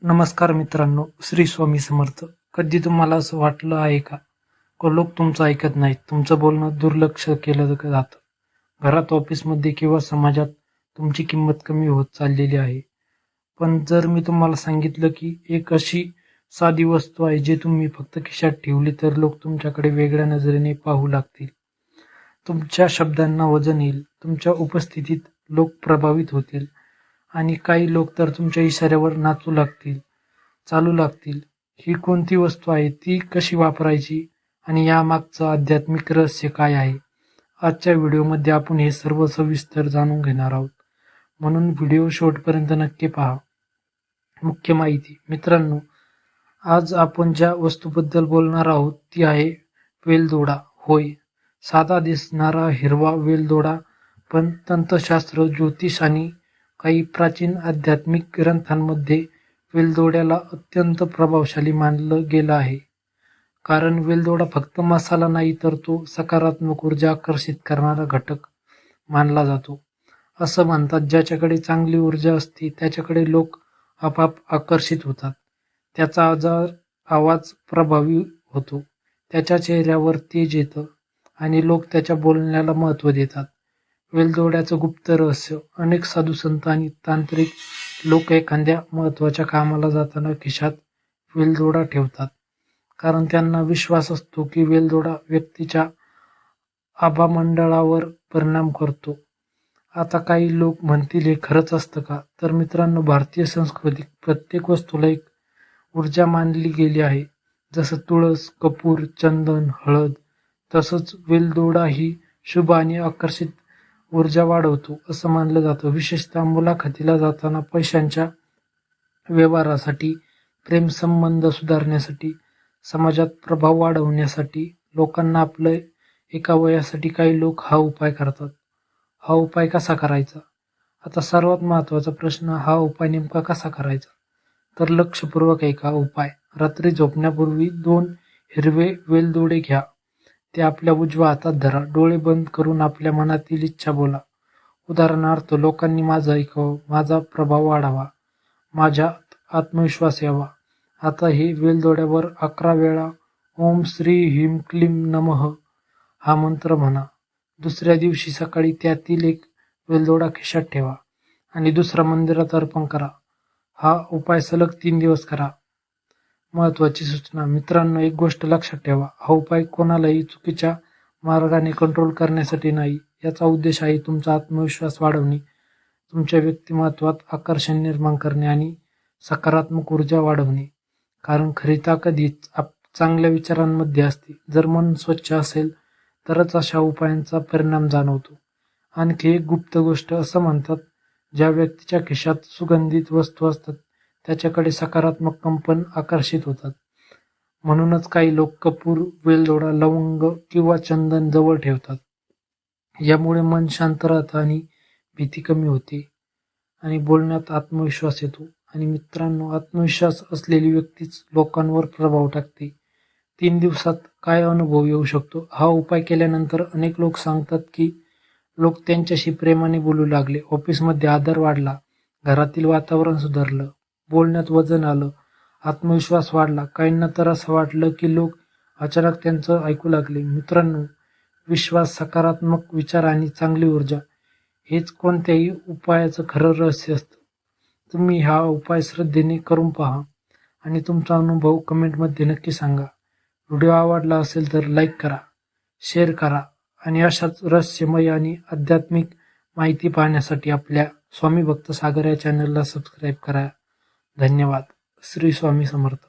नमस्कार मित्रांनो, श्री स्वामी समर्थ. कधी तुम्हाला असं वाटलं आहे का लोक तुमचं ऐकत नाहीत, तुमचं बोलणं दुर्लक्ष केलं जातं. घरात, ऑफिसमध्ये किंवा समाजात तुमची किंमत कमी होत चाललेली आहे. पण जर मी तुम्हाला सांगितलं की एक अशी साधी वस्तू आहे जी तुम्ही फक्त खिशात ठेवली तर लोक तुमच्याकडे वेगळ्या नजरेने पाहू लागतील. तुमच्या शब्दांना वजन येईल, तुमच्या उपस्थितीत लोक प्रभावित होतील आणि काही लोक तर तुमच्या इशाऱ्यावर नाचू लागतील, चालू लागतील. ही कोणती वस्तू आहे, ती कशी वापरायची आणि यामागचं आध्यात्मिक रहस्य काय आहे? आजच्या व्हिडिओमध्ये आपण हे सर्व सविस्तर जाणून घेणार आहोत. म्हणून व्हिडिओ शेवटपर्यंत नक्की पहा. मुख्य माहिती. मित्रांनो, आज आपण ज्या वस्तूबद्दल बोलणार आहोत ती आहे वेलदोडा. होय, साधा दिसणारा हिरवा वेलदोडा, पण तंत्रशास्त्र, ज्योतिष आणि काही प्राचीन आध्यात्मिक ग्रंथांमध्ये वेलदोड्याला अत्यंत प्रभावशाली मानलं गेलं आहे. कारण वेलदोडा फक्त मसाला नाही, तर तो सकारात्मक ऊर्जा आकर्षित करणारा घटक मानला जातो. असं म्हणतात, ज्याच्याकडे चांगली ऊर्जा असते त्याच्याकडे लोक आपोआप आकर्षित होतात. त्याचा आवाज प्रभावी होतो, त्याच्या चेहऱ्यावर तेज येतं आणि लोक त्याच्या बोलण्याला महत्त्व देतात. वेलदोड्याचं गुप्त रहस्य. अनेक साधू संत आणि तांत्रिक लोक एखाद्या महत्त्वाच्या कामाला जाताना खिशात वेलदोडा ठेवतात, कारण त्यांना विश्वास असतो की वेलदोडा व्यक्तीच्या आभामंडळावर परिणाम करतो. आता काही लोक म्हणतील, हे खरंच असतं का? तर मित्रांनो, भारतीय संस्कृतीत प्रत्येक वस्तूला एक ऊर्जा मानली गेली आहे. जसं तुळस, कपूर, चंदन, हळद, तसंच वेलदोडा ही शुभ आणि आकर्षित ऊर्जा वाढवतो असं मानलं जातं. विशेषतः मुलाखतीला जाताना, पैशांच्या व्यवहारासाठी, प्रेमसंबंध सुधारण्यासाठी, समाजात प्रभाव वाढवण्यासाठी, लोकांना आपलं एका वयासाठी काही लोक हा उपाय करतात. हा उपाय कसा करायचा? आता सर्वात महत्त्वाचा प्रश्न, हा उपाय नेमका कसा करायचा? तर लक्षपूर्वक ऐका उपाय. रात्री झोपण्यापूर्वी 2 हिरवे वेलदोडे घ्या. ते आपल्या उजव्या हातात धरा. डोळे बंद करून आपल्या मनातील इच्छा बोला. उदाहरणार्थ, लोकांनी माझं ऐकावं, माझा प्रभाव वाढावा, माझ्यात आत्मविश्वास यावा. आता हे वेलदोड्यावर 11 वेळा ओम श्री ह्रीं क्लीं नमः हा मंत्र म्हणा. दुसऱ्या दिवशी सकाळी त्यातील एक वेलदोडा खिशात ठेवा आणि दुसरा मंदिरात अर्पण करा. हा उपाय सलग 3 दिवस करा. महत्त्वाची सूचना. मित्रांनो, एक गोष्ट लक्षात ठेवा, हा उपाय कोणालाही चुकीच्या मार्गाने कंट्रोल करण्यासाठी नाही. याचा उद्देश आहे तुमचा आत्मविश्वास वाढवणे, तुमच्या व्यक्तिमत्वात आकर्षण निर्माण करणे आणि सकारात्मक ऊर्जा वाढवणे. कारण खरी ताकद ही चांगल्या विचारांमध्ये असते. जर मन स्वच्छ असेल तरच अशा उपायांचा परिणाम जाणवतो. आणखी एक गुप्त गोष्ट. असं म्हणतात, ज्या व्यक्तीच्या खिशात सुगंधित वस्तू असतात त्याच्याकडे सकारात्मक कंपन आकर्षित होतात. म्हणूनच काही लोक कपूर, वेलदोडा, लवंग किंवा चंदन जवळ ठेवतात. यामुळे मन शांत राहतं आणि भीती कमी होते आणि बोलण्यात आत्मविश्वास येतो. आणि मित्रांनो, आत्मविश्वास असलेली व्यक्तीच लोकांवर प्रभाव टाकते. 3 दिवसात काय अनुभव येऊ शकतो? हा उपाय केल्यानंतर अनेक लोक सांगतात की लोक त्यांच्याशी प्रेमाने बोलू लागले, ऑफिसमध्ये आदर वाढला, घरातील वातावरण सुधारलं, बोलण्यात वजन आलं, आत्मविश्वास वाढला. काहींना तर असं वाटलं की लोक अचानक त्यांचं ऐकू लागले. मित्रांनो, विश्वास, सकारात्मक विचार आणि चांगली ऊर्जा हेच कोणत्याही उपायाचं खरं रहस्य असतं. तुम्ही हा उपाय श्रद्धेने करून पहा आणि तुमचा अनुभव कमेंटमध्ये नक्की सांगा. व्हिडिओ आवडला असेल तर लाईक करा, शेअर करा आणि अशाच रहस्यमय आणि आध्यात्मिक माहिती पाहण्यासाठी आपल्या स्वामी भक्त सागर या चॅनलला सबस्क्राईब करा. धन्यवाद. श्री स्वामी समर्थ.